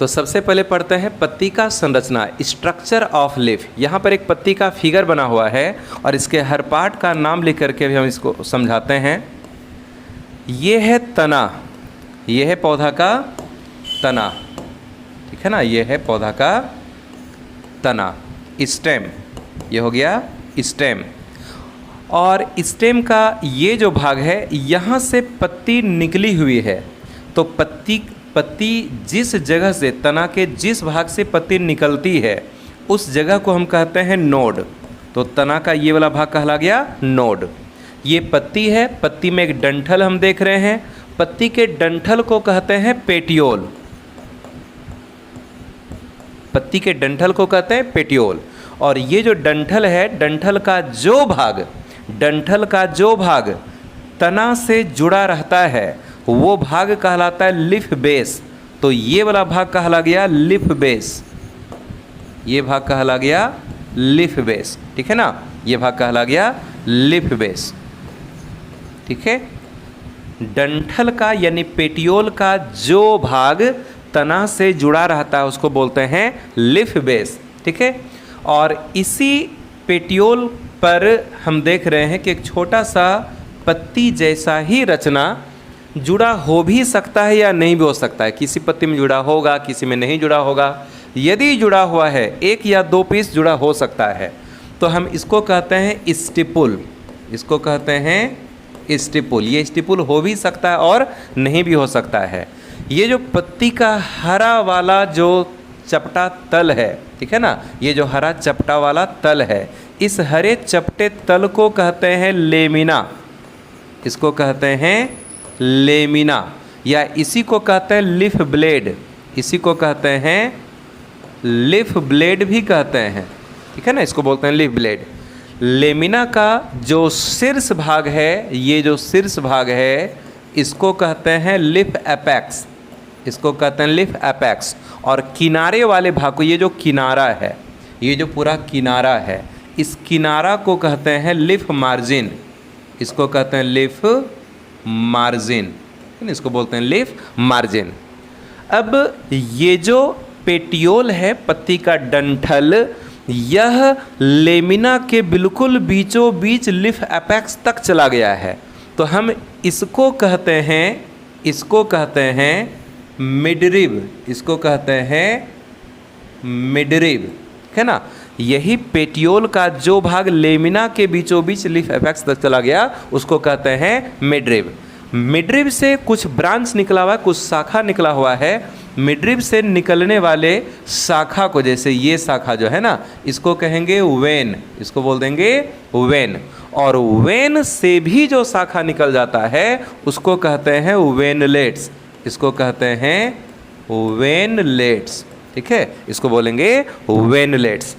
तो सबसे पहले पढ़ते हैं पत्ती का संरचना, स्ट्रक्चर ऑफ लीफ। यहाँ पर एक पत्ती का फिगर बना हुआ है और इसके हर पार्ट का नाम लिख करके भी हम इसको समझाते हैं। ये है तना, ये है पौधा का तना, ठीक है ना, ये है पौधा का तना। स्टेम, ये हो गया स्टेम। और स्टेम का ये जो भाग है, यहाँ से पत्ती निकली हुई है। तो पत्ती जिस जगह से, तना के जिस भाग से पत्ती निकलती है उस जगह को हम कहते हैं नोड। तो तना का ये वाला भाग कहला गया नोड। ये पत्ती है, पत्ती में एक डंठल हम देख रहे हैं, पत्ती के डंठल को कहते हैं पेटियोल। पत्ती के डंठल को कहते हैं पेटियोल। और ये जो डंठल है, डंठल का जो भाग तना से जुड़ा रहता है वो भाग कहलाता है लीफ बेस। तो ये वाला भाग कहला गया लीफ बेस, ये भाग कहला गया लीफ बेस, ठीक है ना, ये भाग कहला गया लीफ बेस, ठीक है। डंठल का यानी पेटियोल का जो भाग तना से जुड़ा रहता है उसको बोलते हैं लीफ बेस, ठीक है। और इसी पेटियोल पर हम देख रहे हैं कि एक छोटा सा पत्ती जैसा ही रचना जुड़ा हो भी सकता है या नहीं भी हो सकता है। किसी पत्ती में जुड़ा होगा, किसी में नहीं जुड़ा होगा। यदि जुड़ा हुआ है, एक या दो पीस जुड़ा हो सकता है, तो हम इसको कहते हैं स्टिपुल, इसको कहते हैं स्टिपुल। ये स्टिपुल हो भी सकता है और नहीं भी हो सकता है। ये जो पत्ती का हरा वाला जो चपटा तल है, ठीक है ना, ये जो हरा चपटा वाला तल है, इस हरे चपटे तल को कहते हैं लेमिना, इसको कहते हैं लेमिना, या इसी को कहते हैं लीफ ब्लेड, इसी को कहते हैं लीफ ब्लेड भी कहते हैं, ठीक है ना, इसको बोलते हैं लीफ ब्लेड। लेमिना का जो शीर्ष भाग है, ये जो शीर्ष भाग है इसको कहते हैं लीफ एपेक्स, इसको कहते हैं लीफ एपेक्स। और किनारे वाले भाग को, ये जो किनारा है, ये जो पूरा किनारा है, इस किनारा को कहते हैं लीफ मार्जिन, इसको कहते हैं लीफ मार्जिन, इसको बोलते हैं लीफ मार्जिन। अब ये जो पेटियोल है, पत्ती का डंठल, यह लेमिना के बिल्कुल बीचों बीच लीफ एपेक्स तक चला गया है। तो हम इसको कहते हैं मिडरिब, इसको कहते हैं मिडरिब, ठीक है ना। यही पेटियोल का जो भाग लेमिना के बीचों बीच लीफ एपेक्स तक चला गया उसको कहते हैं मिडरिब। मिडरिब से कुछ ब्रांच निकला हुआ है, कुछ शाखा निकला हुआ है। मिडरिब से निकलने वाले शाखा को, जैसे ये शाखा जो है ना, इसको कहेंगे वेन, इसको बोल देंगे वेन। और वेन से भी जो शाखा निकल जाता है उसको कहते हैं वेनलेट्स, इसको कहते हैं वेनलेट्स, ठीक है, इसको बोलेंगे वेनलेट्स।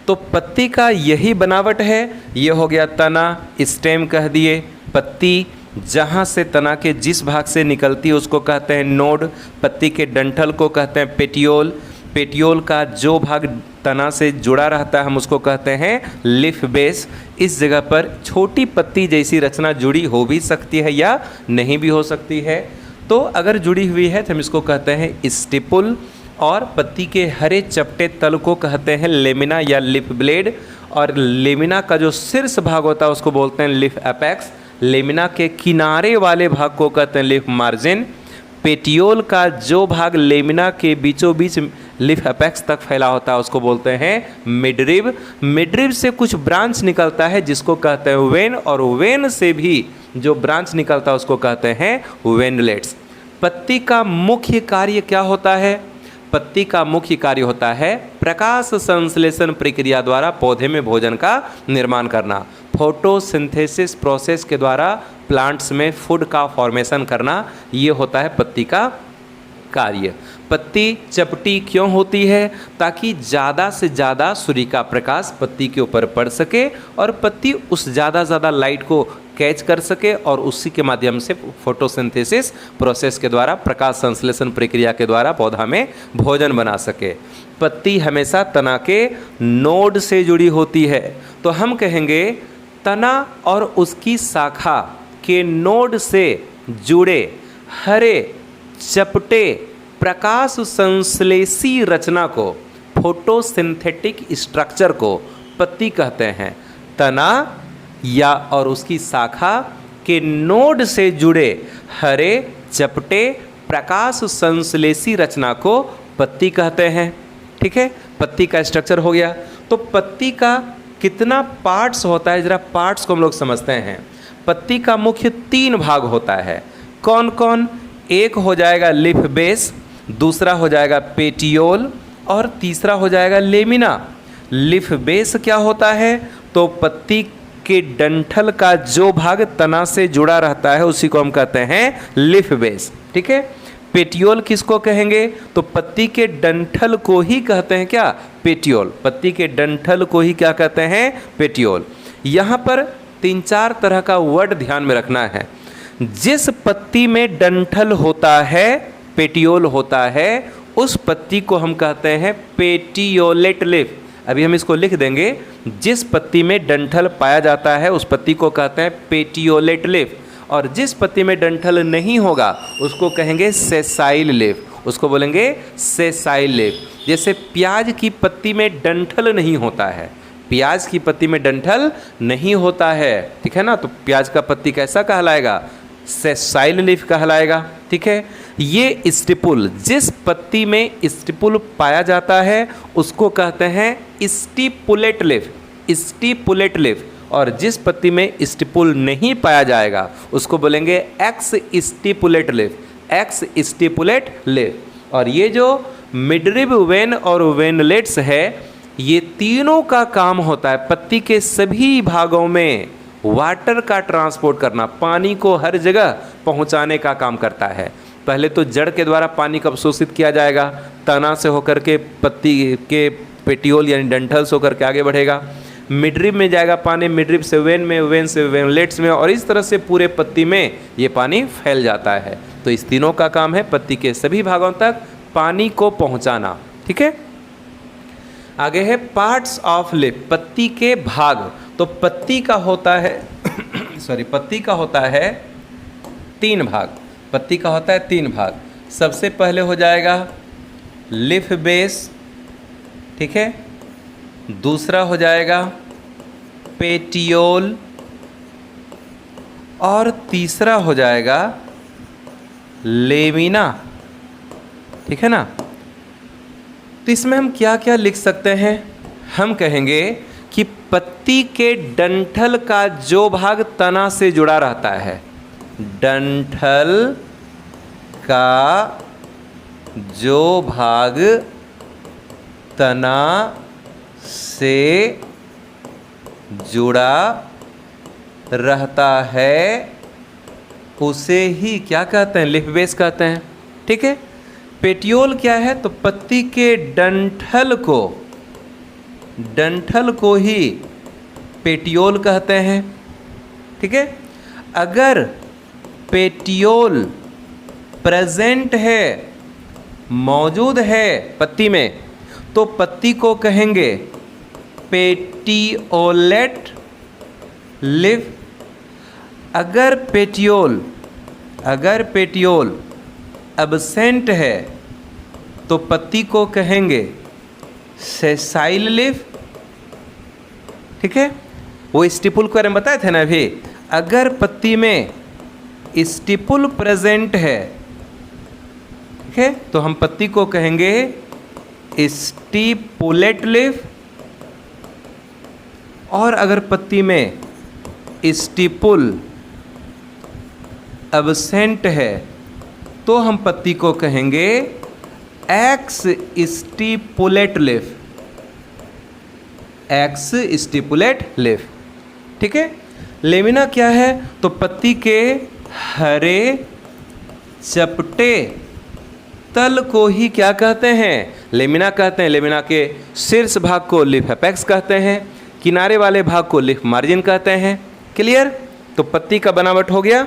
तो पत्ती का यही बनावट है। ये हो गया तना, स्टेम कह दिए। पत्ती जहाँ से तना के जिस भाग से निकलती है उसको कहते हैं नोड। पत्ती के डंठल को कहते हैं पेटियोल। पेटियोल का जो भाग तना से जुड़ा रहता है हम उसको कहते हैं लीफ बेस। इस जगह पर छोटी पत्ती जैसी रचना जुड़ी हो भी सकती है या नहीं भी हो सकती है। तो अगर जुड़ी हुई है तो हम इसको कहते हैं स्टिपुल। और पत्ती के हरे चपटे तल को कहते हैं लेमिना या लीफ ब्लेड। और लेमिना का जो शीर्ष भाग होता है उसको बोलते हैं लीफ एपेक्स। लेमिना के किनारे वाले भाग को कहते हैं लीफ मार्जिन। पेटियोल का जो भाग लेमिना के बीचों बीच लीफ एपेक्स तक फैला होता है उसको बोलते हैं मिडरिब। मिडरिब से कुछ ब्रांच निकलता है जिसको कहते हैं वेन, और वेन से भी जो ब्रांच निकलता है उसको कहते हैं वेनलेट्स। पत्ती का मुख्य कार्य क्या होता है? पत्ती का मुख्य कार्य होता है प्रकाश संश्लेषण प्रक्रिया द्वारा पौधे में भोजन का निर्माण करना। फोटोसिंथेसिस प्रोसेस के द्वारा प्लांट्स में फूड का फॉर्मेशन करना, ये होता है पत्ती का कार्य। पत्ती चपटी क्यों होती है? ताकि ज़्यादा से ज़्यादा सूर्य का प्रकाश पत्ती के ऊपर पड़ सके और पत्ती उस ज़्यादा लाइट को कैच कर सके और उसी के माध्यम से फोटोसिंथेसिस प्रोसेस के द्वारा, प्रकाश संश्लेषण प्रक्रिया के द्वारा पौधा में भोजन बना सके। पत्ती हमेशा तना के नोड से जुड़ी होती है। तो हम कहेंगे तना और उसकी शाखा के नोड से जुड़े हरे चपटे प्रकाश संश्लेषी रचना को, फोटोसिंथेटिक स्ट्रक्चर को पत्ती कहते हैं। तना या और उसकी शाखा के नोड से जुड़े हरे चपटे प्रकाश संश्लेषी रचना को पत्ती कहते हैं। ठीक है, पत्ती का स्ट्रक्चर हो गया। तो पत्ती का कितना पार्ट्स होता है, जरा पार्ट्स को हम लोग समझते हैं। पत्ती का मुख्य 3 भाग होता है। कौन कौन? एक हो जाएगा लीफ बेस, दूसरा हो जाएगा पेटियोल और तीसरा हो जाएगा लेमिना। लीफ बेस क्या होता है? तो पत्ती के डंठल का जो भाग तना से जुड़ा रहता है उसी को हम कहते हैं लीफ बेस। ठीक है। पेटियोल किसको कहेंगे? तो पत्ती के डंठल को ही कहते हैं क्या? पेटियोल। पत्ती के डंठल को ही क्या कहते हैं? पेटियोल। यहाँ पर 3-4 तरह का वर्ड ध्यान में रखना है। जिस पत्ती में डंठल होता है, पेटियोल होता है, उस पत्ती को हम कहते हैं पेटियोलेट लीफ। अभी हम इसको लिख देंगे। जिस पत्ती में डंठल पाया जाता है उस पत्ती को कहते हैं पेटियोलेट लीफ, और जिस पत्ती में डंठल नहीं होगा उसको कहेंगे सेसाइल लीफ। उसको बोलेंगे सेसाइल लीफ। जैसे प्याज की पत्ती में डंठल नहीं होता है, प्याज की पत्ती में डंठल नहीं होता है, ठीक है ना, तो प्याज का पत्ती कैसा कहलाएगा? सेसाइल लीफ कहलाएगा। ठीक है। ये स्टिपुल, जिस पत्ती में स्टिपुल पाया जाता है उसको कहते हैं स्टिपुलेट लीफ, स्टिपुलेट लीफ। और जिस पत्ती में स्टिपुल नहीं पाया जाएगा उसको बोलेंगे x stipulate leaf, x stipulate leaf. और ये जो मिडरिब वेन और वेनलेट्स है, ये तीनों का काम होता है पत्ती के सभी भागों में वाटर का ट्रांसपोर्ट करना, पानी को हर जगह पहुंचाने का काम करता है। पहले तो जड़ के द्वारा पानी को अवशोषित किया जाएगा, तना से होकर के पत्ती के पेटियोल यानी डंठल से होकर के आगे बढ़ेगा, मिडरिब में जाएगा पानी, मिडरिब से वेन में, वेन से वेनलेट्स में, और इस तरह से पूरे पत्ती में ये पानी फैल जाता है। तो इस तीनों का काम है पत्ती के सभी भागों तक पानी को पहुंचाना। ठीक है। आगे है पार्ट्स ऑफ लीफ, पत्ती के भाग। तो पत्ती का होता है पत्ती का होता है 3 भाग। पत्ती का होता है 3 भाग। सबसे पहले हो जाएगा लीफ बेस, ठीक है। दूसरा हो जाएगा पेटियोल और तीसरा हो जाएगा लेमिना। ठीक है ना। तो इसमें हम क्या क्या लिख सकते हैं? हम कहेंगे कि पत्ती के डंठल का जो भाग तना से जुड़ा रहता है, डंठल का जो भाग तना से जुड़ा रहता है उसे ही क्या कहते हैं? लीफ बेस कहते हैं। ठीक है। पेटियोल क्या है? तो पत्ती के डंठल को ही पेटियोल कहते हैं। ठीक है। अगर पेटियोल प्रेजेंट है, मौजूद है पत्ती में, तो पत्ती को कहेंगे पेटियोलेट लीफ। अगर पेटियोल एब्सेंट है तो पत्ती को कहेंगे सेसाइल लीफ। ठीक है। वो स्टिपुल के बारे में बताए थे ना अभी। अगर पत्ती में स्टिपुल प्रेजेंट है, ठीक है, तो हम पत्ती को कहेंगे स्टिपुलेट लीफ। और अगर पत्ती में स्टिपुल एब्सेंट है तो हम पत्ती को कहेंगे x stipulate leaf, x stipulate leaf. ठीक है। लेमिना क्या है? तो पत्ती के हरे चपटे तल को ही क्या कहते हैं? लेमिना कहते हैं। लेमिना के शीर्ष भाग को लीफ एपेक्स कहते हैं, किनारे वाले भाग को लीफ मार्जिन कहते हैं। क्लियर? तो पत्ती का बनावट हो गया।